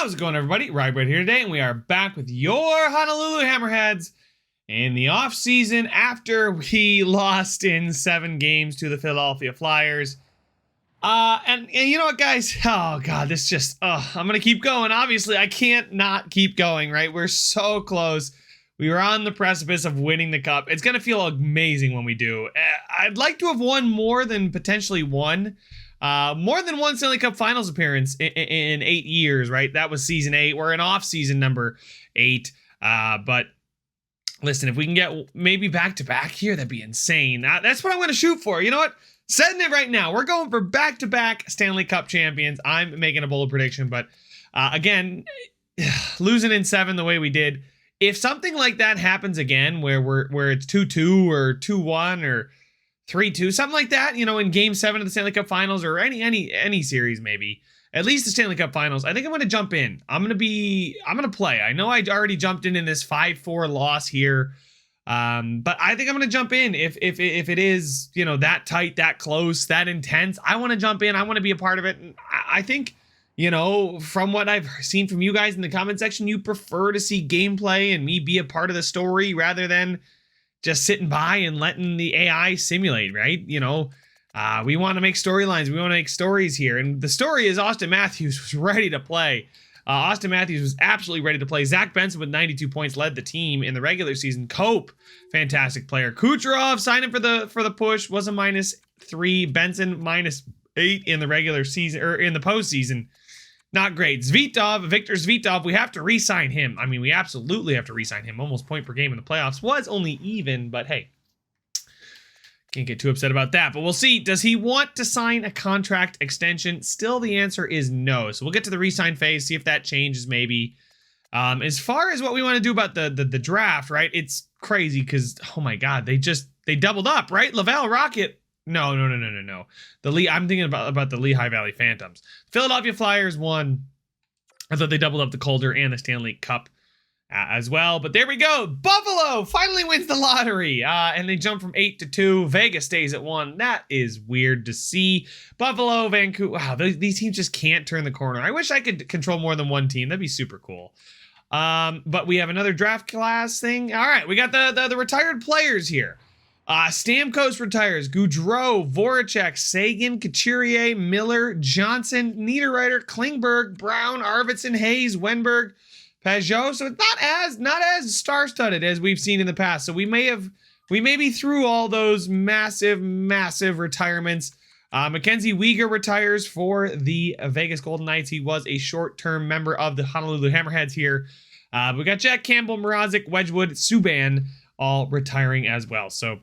How's it going, everybody? RyeSquad here today, and we are back with your Honolulu Hammerheads in the off-season after we lost in 7 games to the Philadelphia Flyers. And you know what, guys? Oh, God, this just... I'm going to keep going. Obviously, I can't not keep going, right? We're so close. We were on the precipice of winning the Cup. It's going to feel amazing when we do. I'd like to have won more than potentially one. More than one Stanley Cup Finals appearance in 8 years, right? That was season 8. We're in off-season number 8. But listen, if we can get maybe back-to-back here, that'd be insane. That's what I'm going to shoot for. You know what? Setting it right now. We're going for back-to-back Stanley Cup champions. I'm making a bold prediction, but again, losing in 7 the way we did. If something like that happens again, where it's 2-2 or 2-1 or 3-2, something like that, you know, in Game 7 of the Stanley Cup Finals or any series, maybe at least the Stanley Cup Finals, I think I'm going to jump in. I'm going to play. I know I already jumped in this 5-4 loss here, but I think I'm going to jump in if it is, you know, that tight, that close, that intense. I want to jump in. I want to be a part of it. And I think, you know, from what I've seen from you guys in the comment section, you prefer to see gameplay and me be a part of the story rather than just sitting by and letting the AI simulate, right? You know, we want to make storylines. We want to make stories here. And the story is Austin Matthews was ready to play. Austin Matthews was absolutely ready to play. Zach Benson with 92 points led the team in the regular season. Cope, fantastic player. Kucherov signing for the push was a -3. Benson -8 in the regular season or in the postseason. Not great. Victor Zvitov, we have to re-sign him. I mean, we absolutely have to re-sign him. Almost point per game in the playoffs. Was only even, but hey, can't get too upset about that. But we'll see. Does he want to sign a contract extension? Still, the answer is no. So we'll get to the re-sign phase, see if that changes maybe. As far as what we want to do about the draft, right? It's crazy because, oh my God, they doubled up, right? Laval Rocket. No. I'm thinking about the Lehigh Valley Phantoms. Philadelphia Flyers won. I thought they doubled up the Calder and the Stanley Cup as well. But there we go. Buffalo finally wins the lottery. And they jump from 8 to 2. Vegas stays at 1. That is weird to see. Buffalo, Vancouver. Wow, these teams just can't turn the corner. I wish I could control more than one team. That'd be super cool. But we have another draft class thing. All right, we got the retired players here. Stamkos retires. Goudreau, Voracek, Sagan, Couturier, Miller, Johnson, Niederreiter, Klingberg, Brown, Arvidsson, Hayes, Wenberg, Pajot. So it's not as star-studded as we've seen in the past. So we may be through all those massive retirements. Mackenzie Weegar retires for the Vegas Golden Knights. He was a short-term member of the Honolulu Hammerheads here. We got Jack Campbell, Mrazek, Wedgwood, Subban all retiring as well. So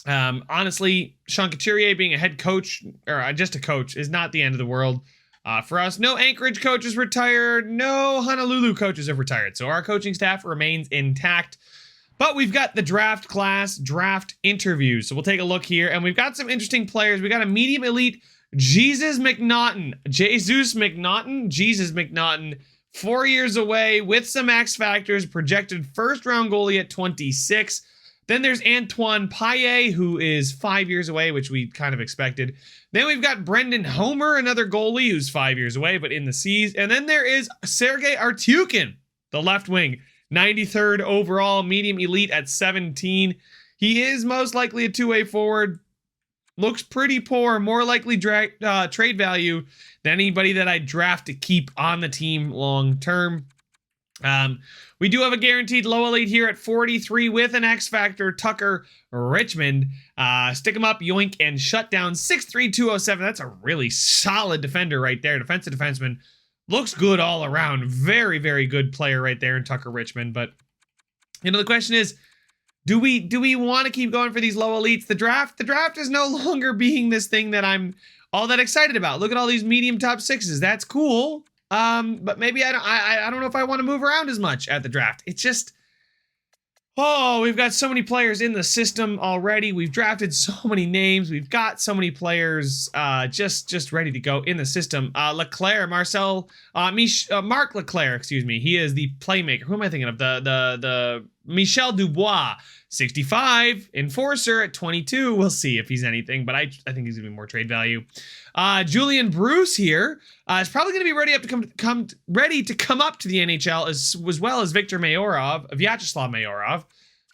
honestly, Sean Couturier being a head coach or just a coach is not the end of the world for us. No Anchorage coaches retired. No Honolulu coaches have retired. So our coaching staff remains intact. But we've got the draft class, draft interviews. So we'll take a look here. And we've got some interesting players. We got a medium elite, Jesus McNaughton. 4 years away with some X factors, projected first-round goalie at 26. Then there's Antoine Paillet, who is 5 years away, which we kind of expected. Then we've got Brendan Homer, another goalie who's 5 years away, but in the C's. And then there is Sergei Artyukin, the left wing, 93rd overall, medium elite at 17. He is most likely a two-way forward. Looks pretty poor, more likely trade value than anybody that I draft to keep on the team long term. We do have a guaranteed low elite here at 43 with an X factor, Tucker Richmond. Stick him up, yoink, and shut down 6'3", 207. That's a really solid defender right there. Defensive defenseman. Looks good all around. Very, very good player right there in Tucker Richmond. But, you know, the question is, do we want to keep going for these low elites? The draft is no longer being this thing that I'm all that excited about. Look at all these medium top sixes. That's cool. But maybe I don't know if I want to move around as much at the draft. It's just, we've got so many players in the system already. We've drafted so many names. We've got so many players just ready to go in the system. Mark Leclerc, excuse me. He is the playmaker. Who am I thinking of? The Michel Dubois, 65. Enforcer at 22. We'll see if he's anything, but I think he's going to be more trade value. Julian Bruce here is probably going to be ready to come up to the NHL as well as Vyacheslav Mayorov.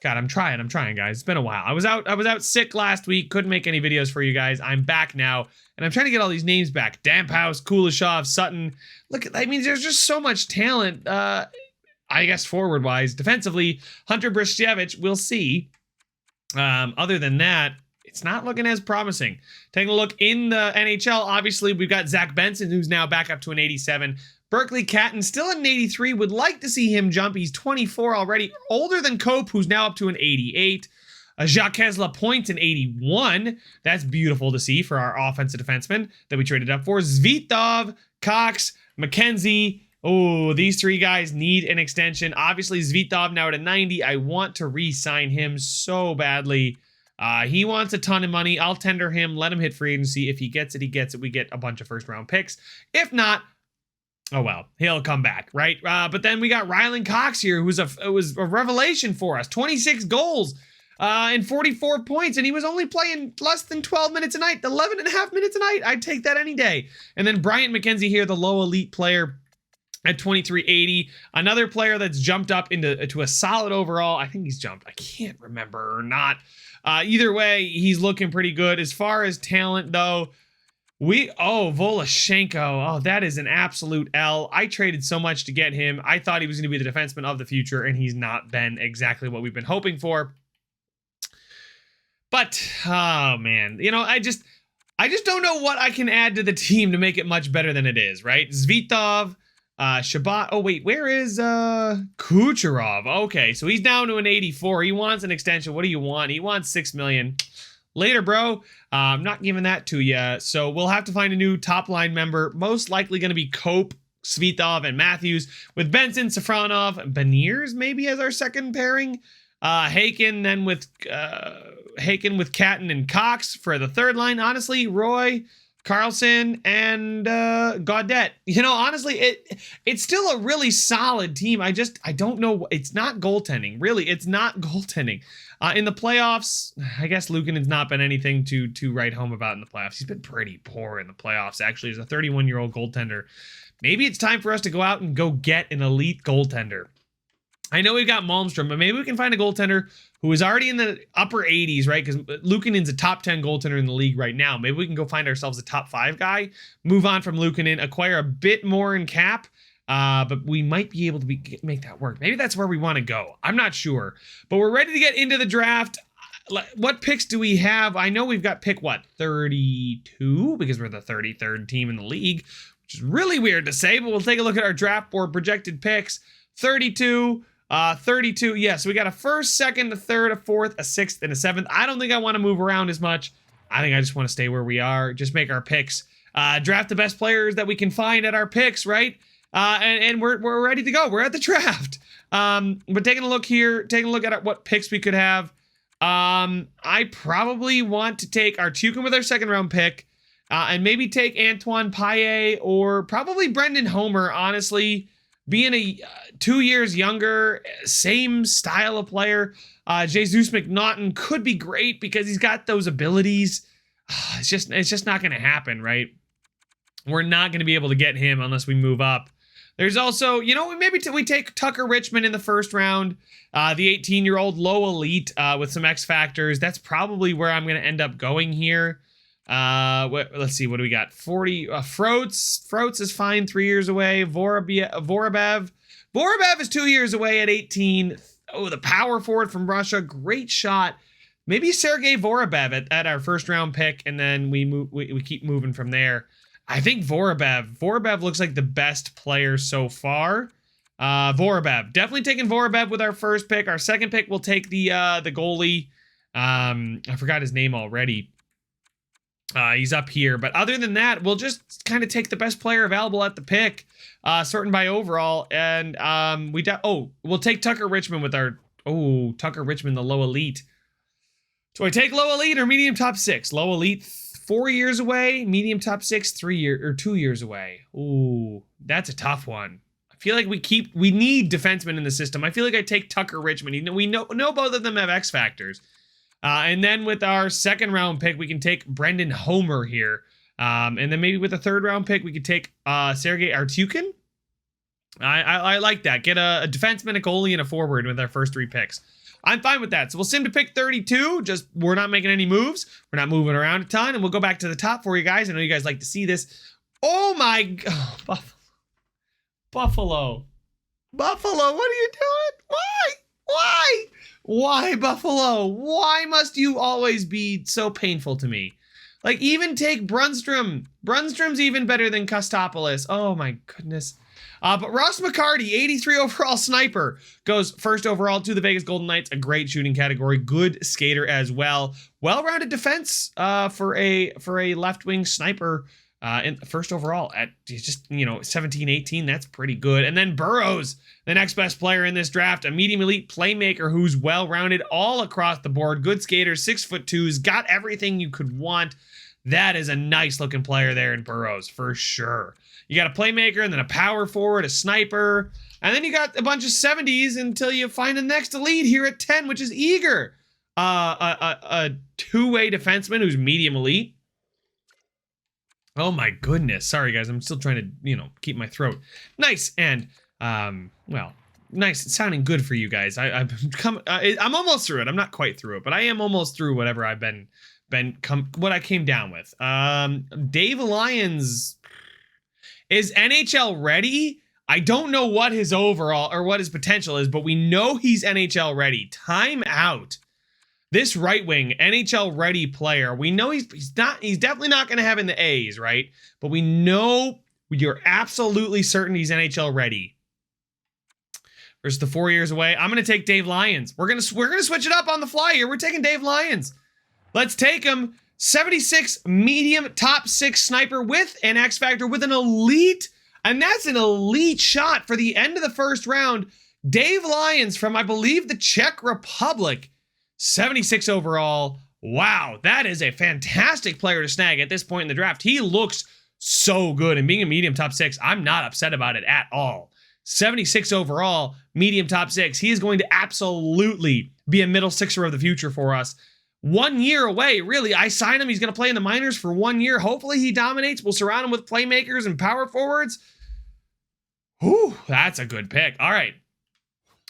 God, I'm trying, guys. It's been a while. I was out sick last week. Couldn't make any videos for you guys. I'm back now, and I'm trying to get all these names back. Damphouse, Kuleshov, Sutton. Look, I mean, there's just so much talent. I guess forward-wise, defensively, Hunter Brzustewicz. We'll see. Other than that, it's not looking as promising. Taking a look in the NHL, obviously, we've got Zach Benson, who's now back up to an 87. Berkeley Catton, still at an 83. Would like to see him jump. He's 24 already. Older than Cope, who's now up to an 88. Jacques Lapointe, an 81. That's beautiful to see for our offensive defenseman that we traded up for. Zvitov, Cox, McKenzie. Oh, these three guys need an extension. Obviously, Zvitov now at a 90. I want to re-sign him so badly. He wants a ton of money. I'll tender him, let him hit free agency. If he gets it, he gets it. We get a bunch of first-round picks. If not, oh well, he'll come back, right? But then we got Rylan Cox here, who's was a revelation for us. 26 goals and 44 points, and he was only playing less than 12 minutes a night, 11 and a half minutes a night. I'd take that any day. And then Bryant McKenzie here, the low elite player at 2380. Another player that's jumped up to a solid overall. I think he's jumped. I can't remember or not. Either way, he's looking pretty good. As far as talent, though, Voloshenko. Oh, that is an absolute L. I traded so much to get him. I thought he was going to be the defenseman of the future, and he's not been exactly what we've been hoping for. But, oh, man. You know, I just don't know what I can add to the team to make it much better than it is, right? Zvitov, Shabbat. Oh, wait, where is Kucherov? Okay, so he's down to an 84. He wants an extension. What do you want? He wants $6 million. Later, bro. I'm not giving that to you. So we'll have to find a new top line member. Most likely going to be Cope, Svitov, and Matthews, with Benson, Safronov, and Beniers maybe as our second pairing. Haken then with Catton and Cox for the third line. Honestly, Roy, Carlson, and Gaudette. You know, honestly, it's still a really solid team. I don't know. It's not goaltending. Really, it's not goaltending. In the playoffs, I guess Luukkonen's not been anything to write home about in the playoffs. He's been pretty poor in the playoffs, actually, as a 31-year-old goaltender. Maybe it's time for us to go out and go get an elite goaltender. I know we've got Malmstrom, but maybe we can find a goaltender who is already in the upper 80s, right? Because Luukkonen's a top 10 goaltender in the league right now. Maybe we can go find ourselves a top 5 guy, move on from Luukkonen, acquire a bit more in cap, but we might be able to make that work. Maybe that's where we want to go. I'm not sure. But we're ready to get into the draft. What picks do we have? I know we've got pick, 32? Because we're the 33rd team in the league, which is really weird to say, but we'll take a look at our draft board projected picks. 32. Yeah, so we got a first, second, a third, a fourth, a sixth, and a seventh. I don't think I want to move around as much. I think I just want to stay where we are, just make our picks, draft the best players that we can find at our picks, right? And we're ready to go. We're at the draft. But taking a look at what picks we could have. I probably want to take Artukin with our second round pick, and maybe take Antoine Paillet or probably Brendan Homer, honestly. Being 2 years younger, same style of player, Jesus McNaughton could be great because he's got those abilities. It's just not going to happen, right? We're not going to be able to get him unless we move up. There's also, maybe we take Tucker Richmond in the first round, the 18-year-old low elite with some X factors. That's probably where I'm going to end up going here. Let's see, what do we got? 40. Froats is fine, 3 years away. Vorobev is 2 years away at 18. Oh, the power forward from Russia, great shot. Maybe Sergei Vorobev at our first round pick, and then we keep moving from there. I think Vorobev looks like the best player so far. Vorobev, definitely taking Vorobev with our first pick. Our second pick, we'll take the goalie. I forgot his name already. He's up here, but other than that, we'll just kind of take the best player available at the pick, sorting by overall, and we'll take Tucker Richmond with our Tucker Richmond, the low elite. Do I take low elite or medium top 6? Low elite 4 years away, medium top 6 2 years away. Ooh, that's a tough one. I feel like we need defensemen in the system. I feel like I take Tucker Richmond. We know both of them have X factors. And then with our second round pick, we can take Brendan Homer here. And then maybe with a third round pick, we could take Sergei Artyukin. I like that. Get a defenseman, a goalie, and a forward with our first 3 picks. I'm fine with that. So we'll sim to pick 32. Just we're not making any moves. We're not moving around a ton. And we'll go back to the top for you guys. I know you guys like to see this. Oh my God. Buffalo. Buffalo, what are you doing? Why, Buffalo? Why must you always be so painful to me? Like, even take Brunstrom. Brunstrom's even better than Kostopoulos. Oh my goodness. But Ross McCarty, 83 overall sniper, goes first overall to the Vegas Golden Knights. A great shooting category, good skater as well. Well-rounded defense for a left-wing sniper in first overall at just 17, 18. That's pretty good. And then Burrows, the next best player in this draft, a medium elite playmaker who's well-rounded all across the board. Good skater, 6'2", got everything you could want. That is a nice looking player there in Burrows for sure. You got a playmaker and then a power forward, a sniper, and then you got a bunch of 70s until you find the next elite here at 10, which is Eager. A two-way defenseman who's medium elite. Oh my goodness. Sorry guys, I'm still trying to, keep my throat. Nice and well, nice. It's sounding good for you guys. I'm almost through it. I'm not quite through it, but I am almost through whatever I've what I came down with. Dave Lyons is NHL ready. I don't know what his overall or what his potential is, but we know he's NHL ready. Time out. This right wing NHL ready player, we know he's definitely not going to have in the A's, right? But we know you're absolutely certain he's NHL ready. Versus the 4 years away, I'm going to take Dave Lyons. We're gonna switch it up on the fly here. We're taking Dave Lyons. Let's take him. 76 medium top 6 sniper with an X factor with an elite, and that's an elite shot for the end of the first round. Dave Lyons from, I believe, the Czech Republic. 76 overall. Wow, that is a fantastic player to snag at this point in the draft. He looks so good, and being a medium top 6, I'm not upset about it at all. 76 overall, medium top 6. He is going to absolutely be a middle sixer of the future for us. 1 year away, really. I signed him. He's going to play in the minors for 1 year. Hopefully he dominates. We'll surround him with playmakers and power forwards. Whew, that's a good pick. All right.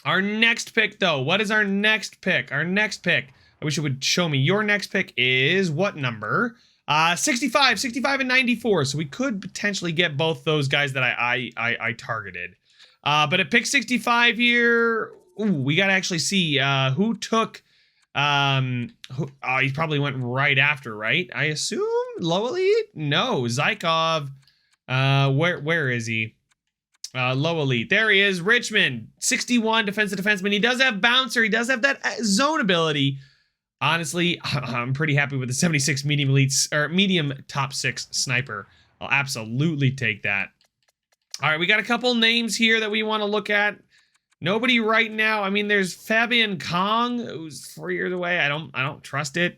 Our next pick, though. What is our next pick? Our next pick, I wish it would show me. Your next pick is what number? 65 and 94. So we could potentially get both those guys that I targeted. But at pick 65 here, we got to actually see who took... he probably went right after, right? I assume low elite? No, Zykov. Where is he? Low elite. There he is. Richmond, 61 defensive defenseman. He does have bouncer. He does have that zone ability. Honestly, I'm pretty happy with the 76 medium elites or medium top 6 sniper. I'll absolutely take that. All right, we got a couple names here that we want to look at. Nobody right now. I mean, there's Fabian Kong, who's 4 years away. I don't trust it.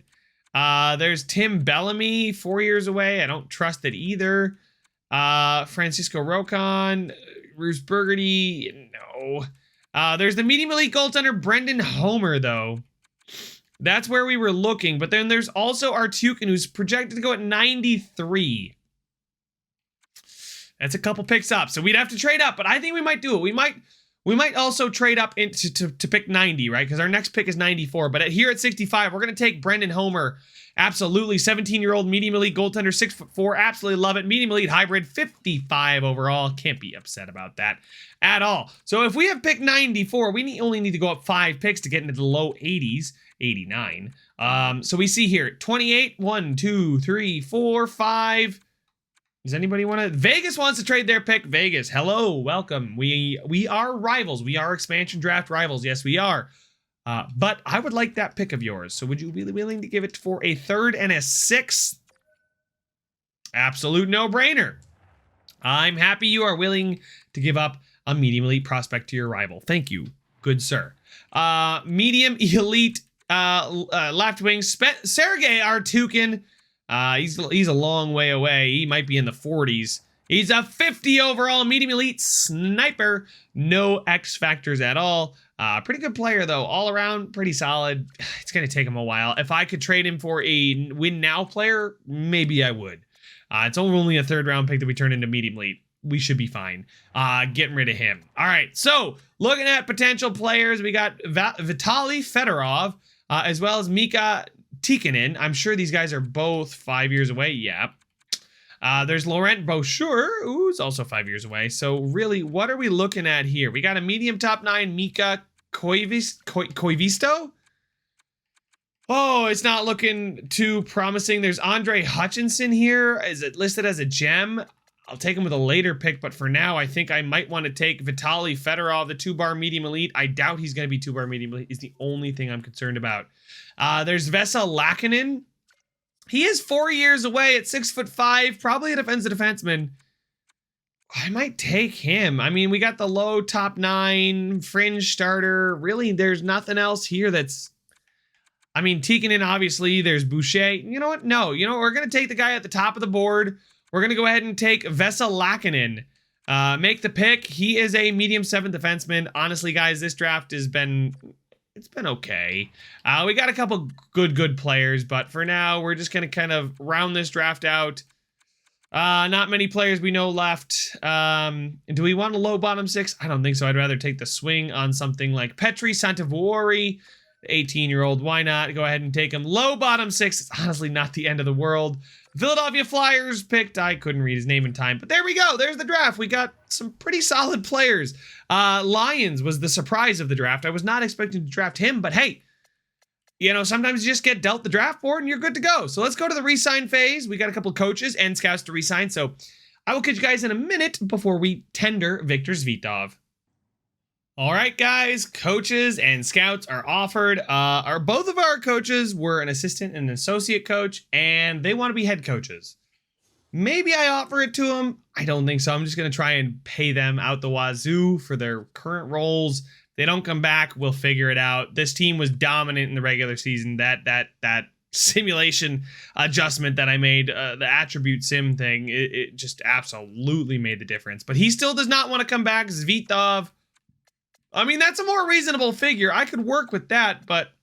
There's Tim Bellamy, 4 years away. I don't trust it either. Francisco Rocon, Bruce Burgundy, no. There's the medium elite goaltender Brendan Homer, though. That's where we were looking. But then there's also Artyukin, who's projected to go at 93. That's a couple picks up. So we'd have to trade up, but I think we might do it. We might also trade up to pick 90, right? Because our next pick is 94. But here at 65, we're going to take Brendan Homer. Absolutely. 17-year-old medium elite goaltender, 6'4". Absolutely love it. Medium elite hybrid, 55 overall. Can't be upset about that at all. So if we have pick 94, we only need to go up 5 picks to get into the low 80s, 89. So we see here, 28, 1, 2, 3, 4, 5. Does anybody want to? Vegas wants to trade their pick. Vegas, hello, welcome. We are rivals. We are expansion draft rivals. Yes, we are. But I would like that pick of yours. So would you be willing to give it for a 3rd and a 6th? Absolute no-brainer. I'm happy you are willing to give up a medium elite prospect to your rival. Thank you, good sir. Medium elite left wing Sergei Artyukin. He's a long way away. He might be in the 40s. He's a 50 overall medium elite sniper. No X factors at all. Pretty good player though, all around pretty solid. It's gonna take him a while. If I could trade him for a win now player, maybe I would. It's only a 3rd round pick that we turn into medium elite. We should be fine. Getting rid of him. All right, so looking at potential players, we got Vitaly Fedorov, as well as Mika Tikkanen. I'm sure these guys are both 5 years away. Yeah. There's Laurent Bouchard, who's also 5 years away. So really, what are we looking at here? We got a medium top 9, Mika Koivisto. Oh, it's not looking too promising. There's Andre Hutchinson here. Is it listed as a gem? I'll take him with a later pick, but for now, I think I might want to take Vitaly Fedorov, the 2-bar medium elite. I doubt he's going to be 2-bar medium elite. Is the only thing I'm concerned about. There's Vesa Laakkonen. He is 4 years away at 6'5", probably a defensive defenseman. I might take him. I mean, we got the low top 9 fringe starter. Really, there's nothing else here that's... I mean, Tikkanen, obviously. There's Boucher. You know what? No. You know, we're going to take the guy at the top of the board. We're going to go ahead and take Vesa Laakkonen. Make the pick. He is a medium 7th defenseman. Honestly, guys, this draft has been... It's been okay. We got a couple good players, but for now, we're just going to kind of round this draft out. Not many players we know left. Do we want a low bottom 6? I don't think so. I'd rather take the swing on something like Petri Santavuori, the 18-year-old. Why not? Go ahead and take him. Low bottom 6. It's honestly not the end of the world. Philadelphia Flyers picked, I couldn't read his name in time, but there we go. There's the draft. We got some pretty solid players. Lions was the surprise of the draft. I was not expecting to draft him, but hey, you know, sometimes you just get dealt the draft board and you're good to go. So let's go to the re-sign phase. We got a couple coaches and scouts to re-sign. So I will catch you guys in a minute before we tender Victor Zvitov. All right, guys, coaches and scouts are offered. Both of our coaches were an assistant and an associate coach, and they want to be head coaches. Maybe I offer it to them. I don't think so. I'm just going to try and pay them out the wazoo for their current roles. If they don't come back, we'll figure it out. This team was dominant in the regular season. That simulation adjustment that I made, the attribute sim thing, it just absolutely made the difference. But he still does not want to come back. Zvitov. I mean, that's a more reasonable figure. I could work with that, but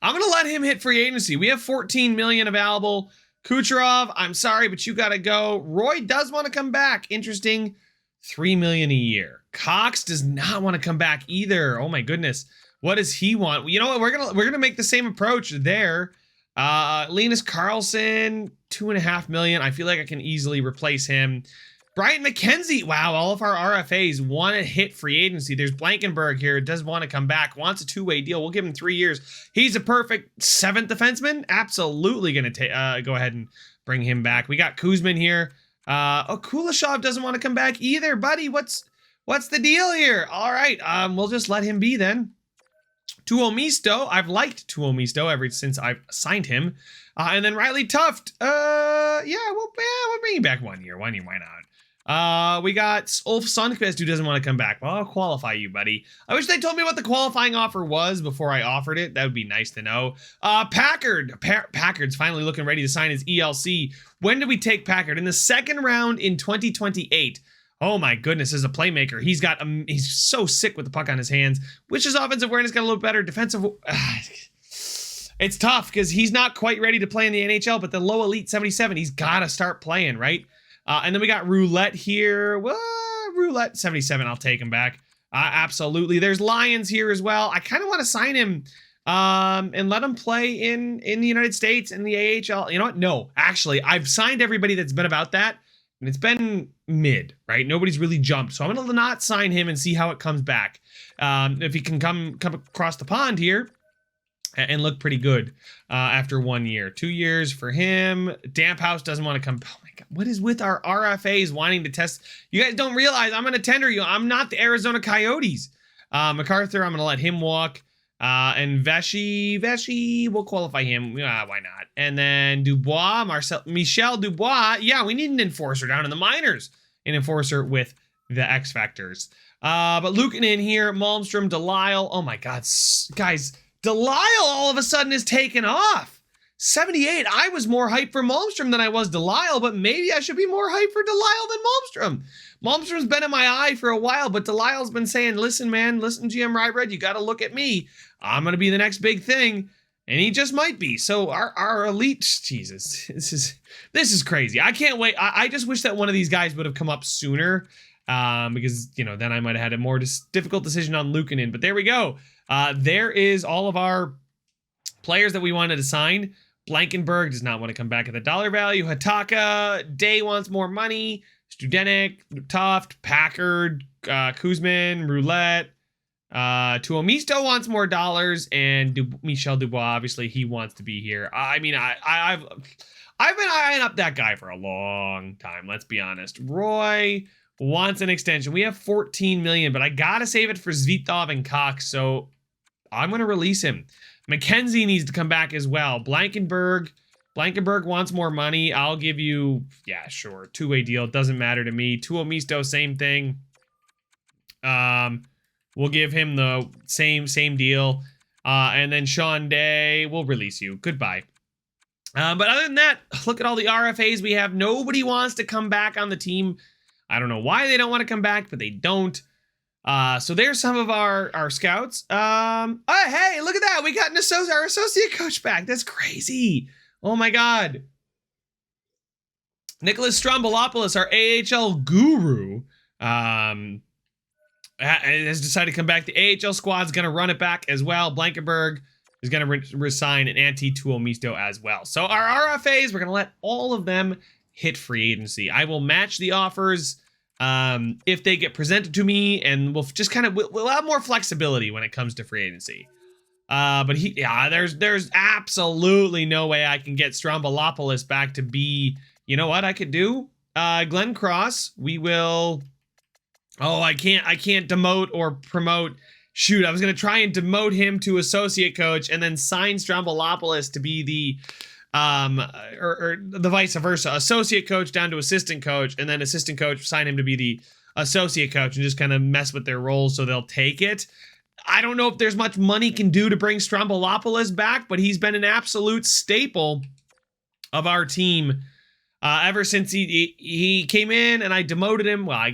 I'm going to let him hit free agency. We have 14 million available. Kucherov, I'm sorry, but you got to go. Roy does want to come back. Interesting. 3 million a year. Cox does not want to come back either. Oh my goodness. What does he want? You know what? We're going to make the same approach there. Linus Carlson, 2.5 million. I feel like I can easily replace him. Brian McKenzie, wow, all of our RFAs want to hit free agency. There's Blankenberg here, does want to come back, wants a 2-way deal. We'll give him 3 years. He's a perfect 7th defenseman. Absolutely going to go ahead and bring him back. We got Kuzmin here. Kuleshov doesn't want to come back either, buddy. What's the deal here? All right, we'll just let him be then. Tuomisto, I've liked Tuomisto ever since I've signed him. And then Riley Tuft, we'll bring him back 1 year. 1 year, why not? We got Ulf Sundqvist, who doesn't want to come back. Well, I'll qualify you, buddy. I wish they told me what the qualifying offer was before I offered it. That would be nice to know. Packard's finally looking ready to sign his ELC. When did we take Packard? In the 2nd round in 2028. Oh my goodness, as a playmaker, he's so sick with the puck on his hands. Which his offensive awareness got a little better. Defensive, it's tough because he's not quite ready to play in the NHL, but the low elite 77, he's got to start playing, right? And then we got Roulette here. Well, Roulette 77, I'll take him back. Absolutely. There's Lions here as well. I kind of want to sign him and let him play in the United States and the AHL. You know what? No, actually, I've signed everybody that's been about that, and it's been mid, right? Nobody's really jumped. So I'm going to not sign him and see how it comes back. If he can come across the pond here and look pretty good after 1 year. 2 years for him. Damp House doesn't want to come. Oh my God. What is with our RFAs wanting to test? You guys don't realize I'm going to tender you. I'm not the Arizona Coyotes. MacArthur, I'm going to let him walk. And Veshy, we'll qualify him. Why not? And then Dubois, Michel Dubois. Yeah, we need an enforcer down in the minors. An enforcer with the X Factors. But Luukkonen here, Malmstrom, Delisle. Oh my God, guys. Delisle all of a sudden is taken off. 78. I was more hyped for Malmstrom than I was Delisle, but maybe I should be more hyped for Delisle than Malmstrom. Malmstrom's been in my eye for a while, but Delisle's been saying, listen, man, listen, GM Rybread, you got to look at me. I'm going to be the next big thing. And he just might be. So our elite, Jesus, this is crazy. I can't wait. I just wish that one of these guys would have come up sooner, because, you know, then I might have had a more difficult decision on Luukkonen. But there we go. There is all of our players that we wanted to sign. Blankenberg does not want to come back at the dollar value. Hataka, Day wants more money. Studenik, Toft, Packard, Kuzman, Roulette. Tuomisto wants more dollars, and Michel Dubois, obviously, he wants to be here. I mean, I've been eyeing up that guy for a long time, let's be honest. Roy wants an extension. We have 14 million, but I gotta save it for Zvitov and Cox, so I'm gonna release him. McKenzie needs to come back as well. Blankenberg wants more money. I'll give you, yeah, sure, two-way deal. Doesn't matter to me. Tuomisto, same thing. We'll give him the same deal. And then Sean Day, we'll release you. Goodbye. But other than that, look at all the RFAs we have. Nobody wants to come back on the team. I don't know why they don't want to come back, but they don't. So there's some of our scouts. Oh, hey, look at that. We got our associate coach back. That's crazy. Oh my God. Nicholas Strombolopoulos, our AHL guru, has decided to come back. The AHL squad's going to run it back as well. Blankenberg is going to resign an Tuomisto as well. So our RFAs, we're going to let all of them hit free agency. I will match the offers if they get presented to me, and we'll just kind of we'll have more flexibility when it comes to free agency. But there's absolutely no way I can get Strombolopoulos back to be. You know what I could do? Glenn Cross, we will. Oh, I can't demote or promote. Shoot, I was going to try and demote him to associate coach and then sign Strombolopoulos to be the or the vice versa, associate coach down to assistant coach, and then assistant coach sign him to be the associate coach and just kind of mess with their roles so they'll take it. I don't know if there's much money can do to bring Strombolopoulos back, but he's been an absolute staple of our team ever since he came in and I demoted him. Well,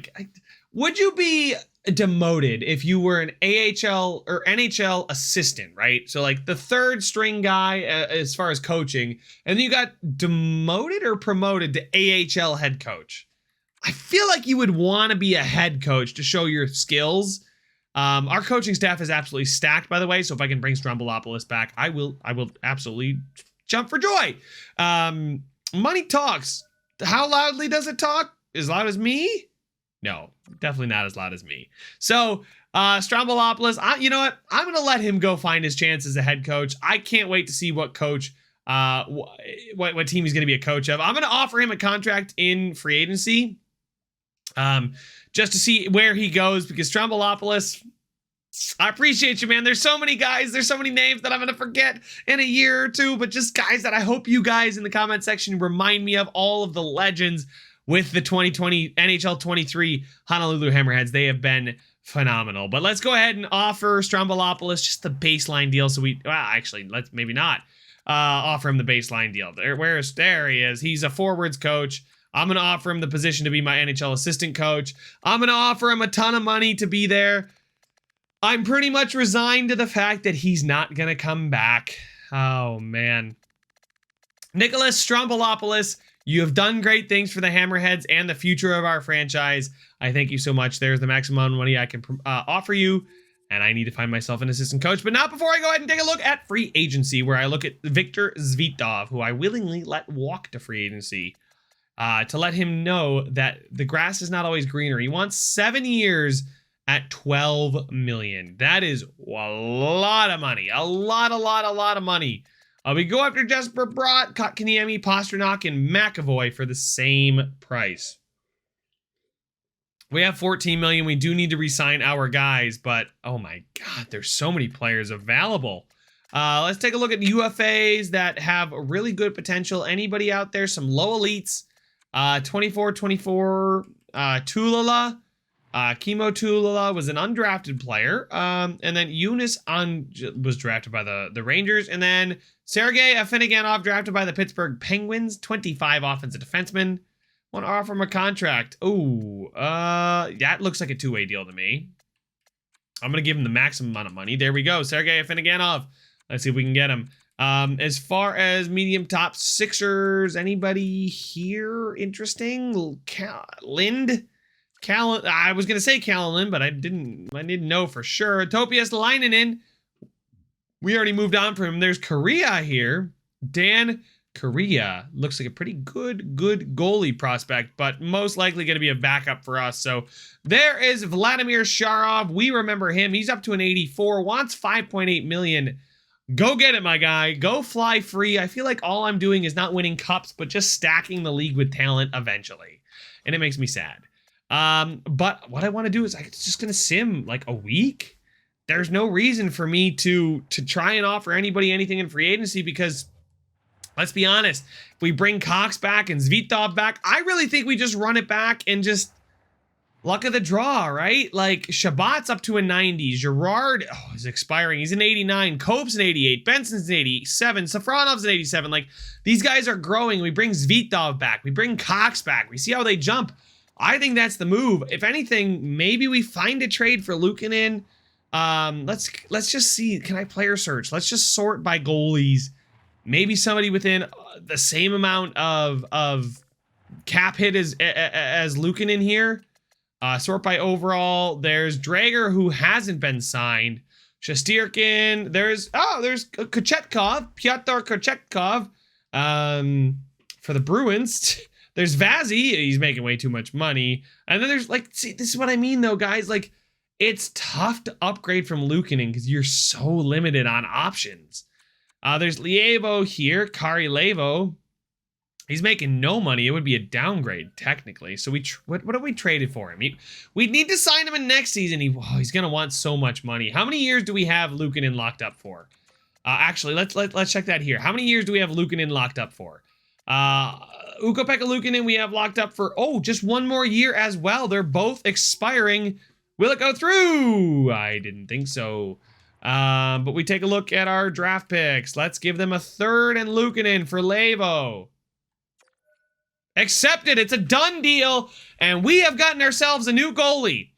would you be demoted if you were an AHL or NHL assistant, right? So like the third string guy as far as coaching, and then you got demoted or promoted to AHL head coach. I feel like you would want to be a head coach to show your skills. Our coaching staff is absolutely stacked, by the way. So if I can bring Strombolopoulos back, I will absolutely jump for joy. Money talks. How loudly does it talk? As loud as me? No, definitely not as loud as me. So, Strombolopoulos, you know what? I'm going to let him go find his chance as a head coach. I can't wait to see what coach, what team he's going to be a coach of. I'm going to offer him a contract in free agency, just to see where he goes, because Strombolopoulos, I appreciate you, man. There's so many guys, there's so many names that I'm going to forget in a year or two, but just guys that I hope you guys in the comment section remind me of, all of the legends with the 2020 NHL 23 Honolulu Hammerheads. They have been phenomenal. But let's go ahead and offer Strombolopoulos just the baseline deal. So let's maybe not offer him the baseline deal. There he is. He's a forwards coach. I'm going to offer him the position to be my NHL assistant coach. I'm going to offer him a ton of money to be there. I'm pretty much resigned to the fact that he's not going to come back. Oh, man. Nicholas Strombolopoulos, you have done great things for the Hammerheads and the future of our franchise. I thank you so much. There's the maximum money I can offer you, and I need to find myself an assistant coach. But not before I go ahead and take a look at free agency, where I look at Victor Zvitov, who I willingly let walk to free agency, to let him know that the grass is not always greener. He wants 7 years at $12 million. That is a lot of money. A lot of money. We go after Jesper Bratt, Kotkaniemi, Pasternak, and McAvoy for the same price. We have 14 million. We do need to re-sign our guys, but oh my God, there's so many players available. Let's take a look at UFAs that have really good potential. Anybody out there? Some low elites. 24, Tulala. Kimo Tulula was an undrafted player. And then Eunice was drafted by the Rangers. And then Sergei Afinogenov drafted by the Pittsburgh Penguins. 25 offensive defenseman. Want to offer him a contract. Oh, that looks like a two-way deal to me. I'm going to give him the maximum amount of money. There we go. Sergei Afinogenov. Let's see if we can get him. As far as medium top Sixers, anybody here interesting? I was gonna say Callan, but I didn't know for sure. Topias Laininen. We already moved on from him. There's Korea here. Dan Korea looks like a pretty good goalie prospect, but most likely going to be a backup for us. So there is Vladimir Sharov. We remember him. He's up to an 84, wants 5.8 million. Go get it, my guy. Go fly free. I feel like all I'm doing is not winning cups, but just stacking the league with talent eventually. And it makes me sad. But what I want to do is I'm just going to sim like a week. There's no reason for me to try and offer anybody anything in free agency because, let's be honest, if we bring Cox back and Zvitov back, I really think we just run it back and just luck of the draw, right? Like, Shabbat's up to a 90. Gerard, is expiring. He's an 89. Cope's an 88. Benson's an 87. Safronov's an 87. Like, these guys are growing. We bring Zvitov back. We bring Cox back. We see how they jump. I think that's the move. If anything, maybe we find a trade for Luukkonen. Let's just see. Can I player search? Let's just sort by goalies. Maybe somebody within the same amount of cap hit as Luukkonen here. Sort by overall. There's Drager, who hasn't been signed. Shesterkin. There's Kochetkov, Pyotr Kochetkov, for the Bruins. There's Vazzy. He's making way too much money. And then there's, like, see, this is what I mean, though, guys. Like, it's tough to upgrade from Luukkonen because you're so limited on options. There's Lievo here, Kari Levo. He's making no money. It would be a downgrade, technically. So what have we traded for him? We need to sign him in next season. He's going to want so much money. How many years do we have Luukkonen locked up for? Actually, let's check that here. How many years do we have Luukkonen locked up for? Ukko-Pekka Luukkonen we have locked up for, just one more year as well. They're both expiring. Will it go through? I didn't think so. But we take a look at our draft picks. Let's give them a third and Luukkonen for Levo. Accepted. It's a done deal. And we have gotten ourselves a new goalie.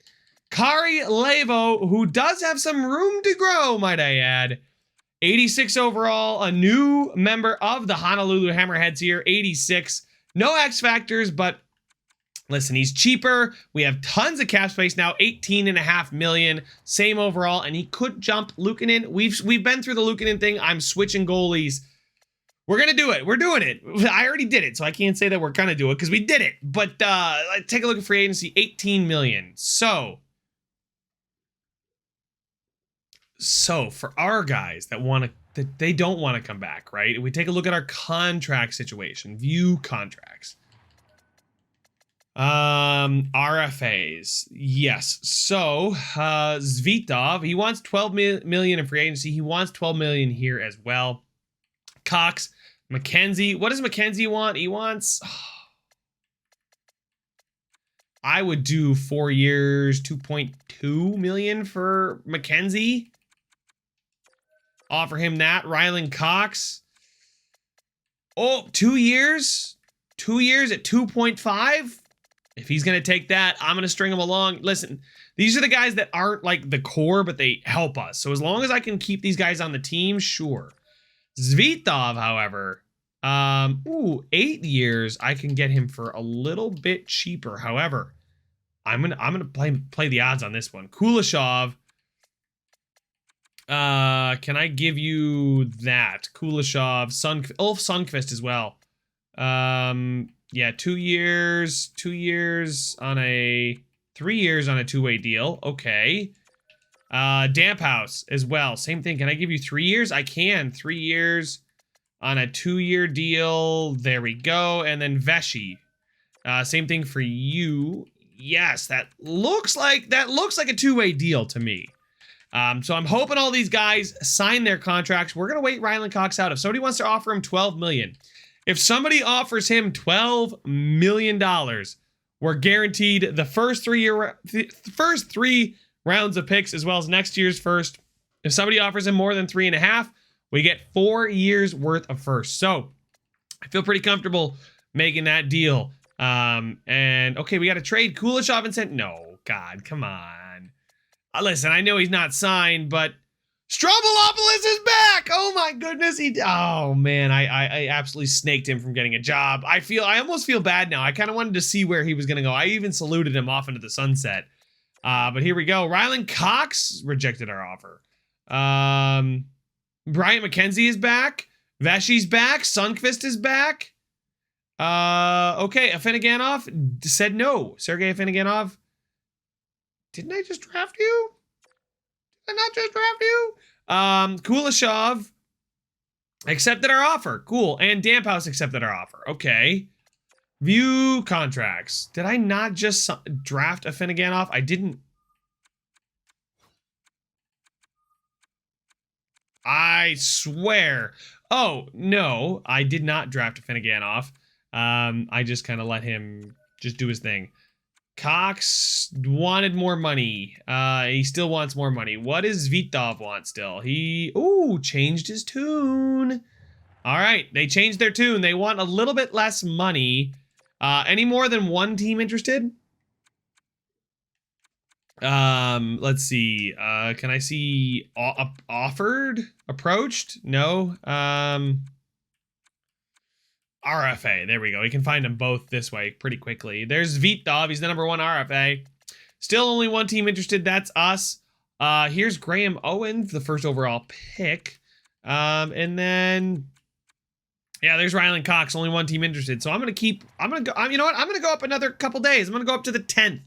Kari Levo, who does have some room to grow, might I add. 86 overall, a new member of the Honolulu Hammerheads here. 86. No X factors, but listen, he's cheaper. We have tons of cap space now, 18.5 million. Same overall, and he could jump Luukkonen. We've been through the Luukkonen thing. I'm switching goalies. We're gonna do it. We're doing it. I already did it, so I can't say that we're gonna do it because we did it. But take a look at free agency, 18 million. So for our guys that they don't want to come back, right? We take a look at our contract situation. View contracts. RFAs. Yes. So, Zvitov, he wants 12 million in free agency. He wants 12 million here as well. Cox, McKenzie. What does McKenzie want? He wants, I would do 4 years, 2.2 million for McKenzie. Offer him that. Rylan Cox. 2 years? 2 years at 2.5? If he's going to take that, I'm going to string him along. Listen, these are the guys that aren't like the core, but they help us. So as long as I can keep these guys on the team, sure. Zvitov, however, 8 years, I can get him for a little bit cheaper. However, I'm gonna play the odds on this one. Kuleshov. Can I give you that? Kuleshov, Ulf Sundqvist as well. Yeah, 2 years, 2 years on 3 years on a two-way deal. Okay. Damp House as well. Same thing. Can I give you 3 years? I can. 3 years on a 2-year deal. There we go. And then Veshy. Same thing for you. Yes, that looks like a two-way deal to me. So I'm hoping all these guys sign their contracts. We're gonna wait Rylan Cox out. If somebody wants to offer him $12 million, if somebody offers him $12 million, We're guaranteed the first three rounds of picks as well as next year's first. If somebody offers him more than 3.5, we get 4 years worth of first. So I feel pretty comfortable making that deal. And okay, we got to trade Kuleshov and sent. No, God, come on. Listen, I know he's not signed, but Stroumboulopoulos is back. Oh my goodness, oh man, I absolutely snaked him from getting a job. I almost feel bad now. I kind of wanted to see where he was gonna go. I even saluted him off into the sunset. But here we go. Ryland Cox rejected our offer. Bryant McKenzie is back. Veshy's back. Sundqvist is back. Okay, Afinogenov said no. Sergei Afinogenov. Didn't I just draft you? Did I not just draft you? Kuleshov accepted our offer. Cool. And Damphouse accepted our offer. Okay. View contracts. Did I not just draft Afinogenov? I didn't. I swear. Oh, no. I did not draft Afinogenov. I just kind of let him just do his thing. Cox wanted more money. He still wants more money. What does Vitov want still? He, changed his tune. All right, they changed their tune. They want a little bit less money. Any more than one team interested? Let's see. Can I see offered? Approached? No. RFA. There we go. We can find them both this way pretty quickly. There's Vitov. He's the number 1 RFA. Still only one team interested. That's us. Here's Graham Owens, the first overall pick. And then, yeah, there's Ryland Cox. Only one team interested. So you know what? I'm going to go up another couple days. I'm going to go up to the 10th. I'm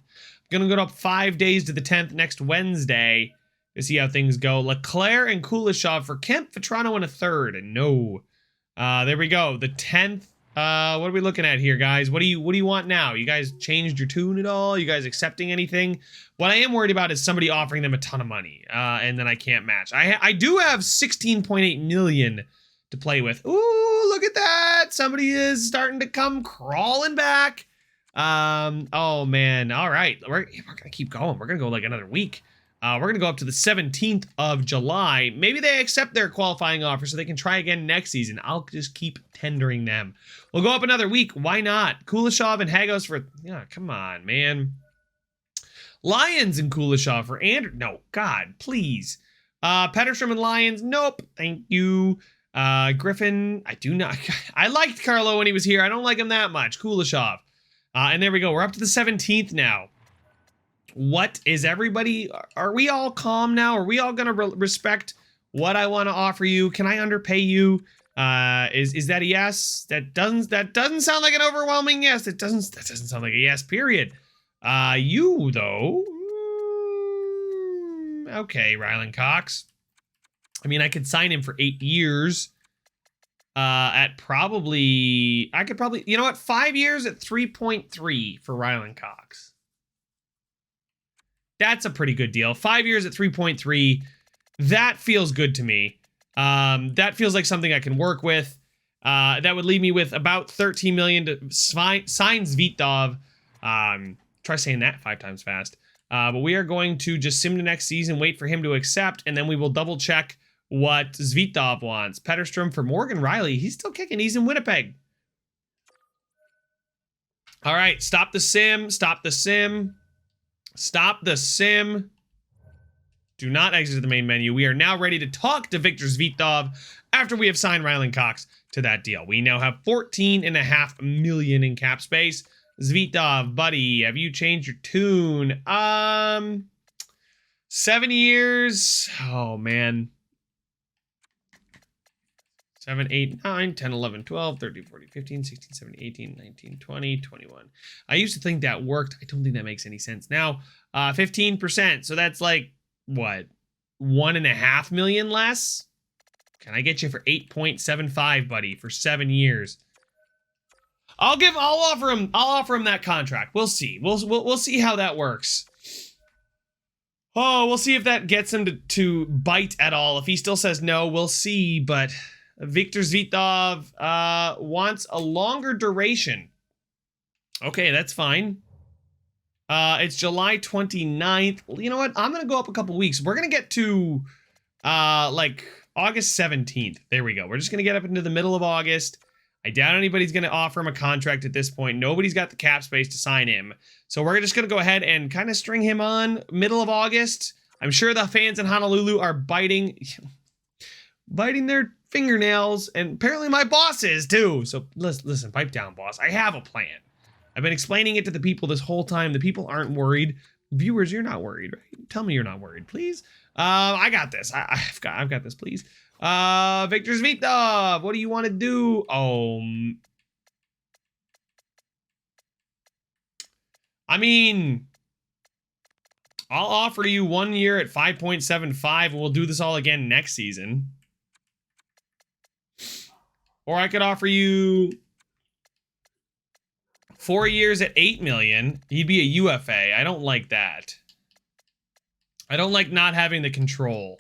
going to go up 5 days to the 10th next Wednesday to see how things go. Leclerc and Kuleshov for Kemp, Vetrano, and a third. And no. There we go. The 10th. What are we looking at here, guys? What do you want now? You guys changed your tune at all? You guys accepting anything? What I am worried about is somebody offering them a ton of money, and then I can't match. I do have 16.8 million to play with. Ooh, look at that! Somebody is starting to come crawling back. Oh man. All right, we're gonna keep going. We're gonna go like another week. We're going to go up to the 17th of July. Maybe they accept their qualifying offer so they can try again next season. I'll just keep tendering them. We'll go up another week. Why not? Kuleshov and Hagos for... Yeah, come on, man. Lions and Kuleshov for Andrew... No, God, please. Petterstrom and Lions. Nope. Thank you. Griffin. I do not... I liked Carlo when he was here. I don't like him that much. Kuleshov. And there we go. We're up to the 17th now. What is everybody? Are we all calm now? Are we all gonna respect what I want to offer you? Can I underpay you? Is that a yes? That doesn't sound like an overwhelming yes. That doesn't sound like a yes. Period. You though. Okay, Ryland Cox. I mean, I could sign him for 8 years. I could probably, you know what? 5 years at 3.3 for Ryland Cox. That's a pretty good deal. 5 years at 3.3. That feels good to me. That feels like something I can work with. That would leave me with about 13 million to signs Vitov. Try saying that 5 times fast. But we are going to just sim to next season, wait for him to accept, and then we will double check what Zvitov wants. Petterstrom for Morgan Riley. He's still kicking. He's in Winnipeg. All right, stop the sim. Stop the sim. Stop the sim. Do not exit the main menu. We are now ready to talk to Victor Zvitov after we have signed Ryland Cox to that deal. We now have 14.5 million in cap space. Zvitov, buddy, have you changed your tune? 7 years. Oh, man. 7, 8, 9, 10, 11, 12, 13, 14, 15, 16, 17, 18, 19, 20, 21. I used to think that worked. I don't think that makes any sense. Now, 15%. So that's like, what? 1.5 million less? Can I get you for 8.75, buddy, for 7 years? I'll offer him that contract. We'll see. We'll see how that works. Oh, we'll see if that gets him to bite at all. If he still says no, we'll see, but Victor Zvitov wants a longer duration. Okay, that's fine. It's July 29th. You know what? I'm going to go up a couple weeks. We're going to get to like August 17th. There we go. We're just going to get up into the middle of August. I doubt anybody's going to offer him a contract at this point. Nobody's got the cap space to sign him. So we're just going to go ahead and kind of string him on middle of August. I'm sure the fans in Honolulu are biting their fingernails, and apparently my boss is too. So listen, pipe down, boss. I have a plan. I've been explaining it to the people this whole time. The people aren't worried. Viewers, you're not worried, right? Tell me you're not worried, please. I got this. I've got this, please. Victor Zvitov, what do you want to do? I mean, I'll offer you 1 year at 5.75, and we'll do this all again next season. Or I could offer you 4 years at $8 million. He'd be a UFA. I don't like that. I don't like not having the control.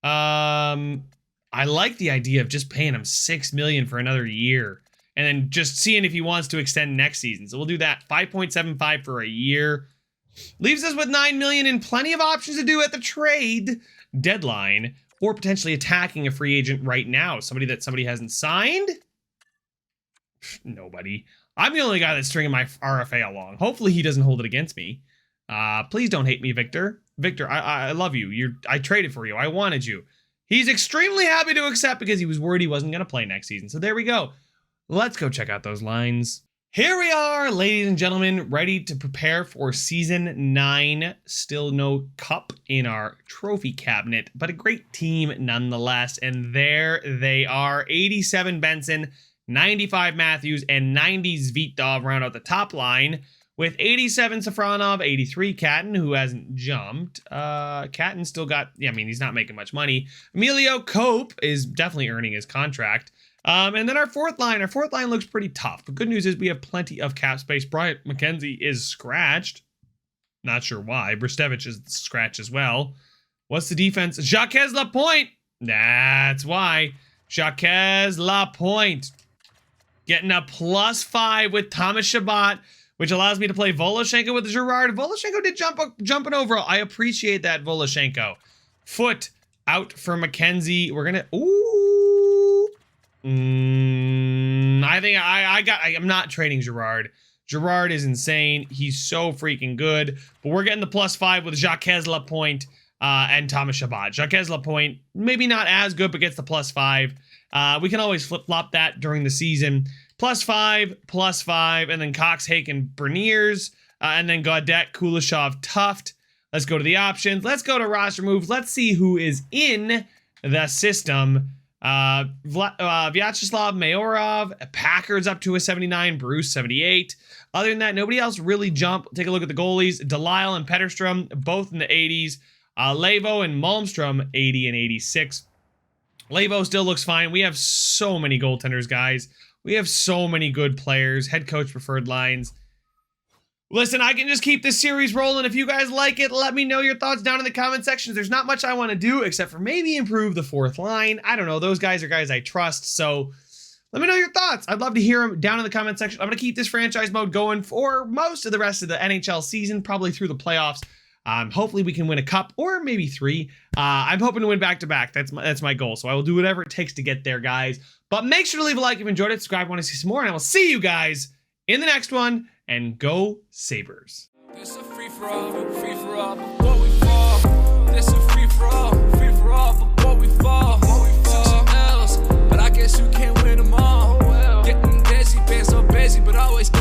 I like the idea of just paying him $6 million for another year and then just seeing if he wants to extend next season. So we'll do that. 5.75 for a year. Leaves us with $9 million and plenty of options to do at the trade deadline, or potentially attacking a free agent right now. Somebody hasn't signed? Nobody. I'm the only guy that's stringing my RFA along. Hopefully he doesn't hold it against me. Please don't hate me, Victor. Victor, I love you. I traded for you. I wanted you. He's extremely happy to accept because he was worried he wasn't going to play next season. So there we go. Let's go check out those lines. Here we are, ladies and gentlemen, ready to prepare for Season 9. Still no cup in our trophy cabinet, but a great team nonetheless. And there they are, 87 Benson, 95 Matthews, and 90 Zvitov round out the top line, with 87 Safronov, 83 Catton, who hasn't jumped. Catton still got, I mean, he's not making much money. Emilio Cope is definitely earning his contract. And then our fourth line looks pretty tough. But good news is we have plenty of cap space. Bryant McKenzie is scratched. Not sure why. Bristevich is scratched as well. What's the defense? Jacques Lapointe. That's why. Jacques Lapointe getting a +5 with Thomas Chabot, which allows me to play Voloshenko with Girard. Voloshenko did jump an overall. I appreciate that, Voloshenko. Foot out for McKenzie. We're gonna. Ooh. I think I'm not trading Girard. Girard is insane. He's so freaking good. But we're getting the +5 with Jacques Lapointe and Thomas Chabot. Jacques Lapointe, maybe not as good, but gets the +5. We can always flip-flop that during the season. +5, and then Cox, Haken, Berniers, and then Gaudette, Kuleshov, Tuft. Let's go to the options. Let's go to roster moves. Let's see who is in the system. Vyacheslav Mayorov, Packers up to a 79, Bruce 78. Other than that, nobody else really jumped. Take a look at the goalies. Delisle and Petterstrom, both in the 80s. Levo and Malmstrom, 80 and 86. Levo still looks fine. We have so many goaltenders, guys. We have so many good players. Head coach preferred lines. Listen, I can just keep this series rolling. If you guys like it, let me know your thoughts down in the comment section. There's not much I want to do except for maybe improve the fourth line. I don't know. Those guys are guys I trust. So let me know your thoughts. I'd love to hear them down in the comment section. I'm going to keep this franchise mode going for most of the rest of the NHL season, probably through the playoffs. Hopefully we can win a cup or maybe 3. I'm hoping to win back-to-back. That's my goal. So I will do whatever it takes to get there, guys. But make sure to leave a like if you enjoyed it. Subscribe if you want to see some more. And I will see you guys in the next one. And go Sabres. This a free-for-all before we fall. This a free-for-all before we fall. Took some L's, but I guess you can't win them all. Getting busy, been so busy, but always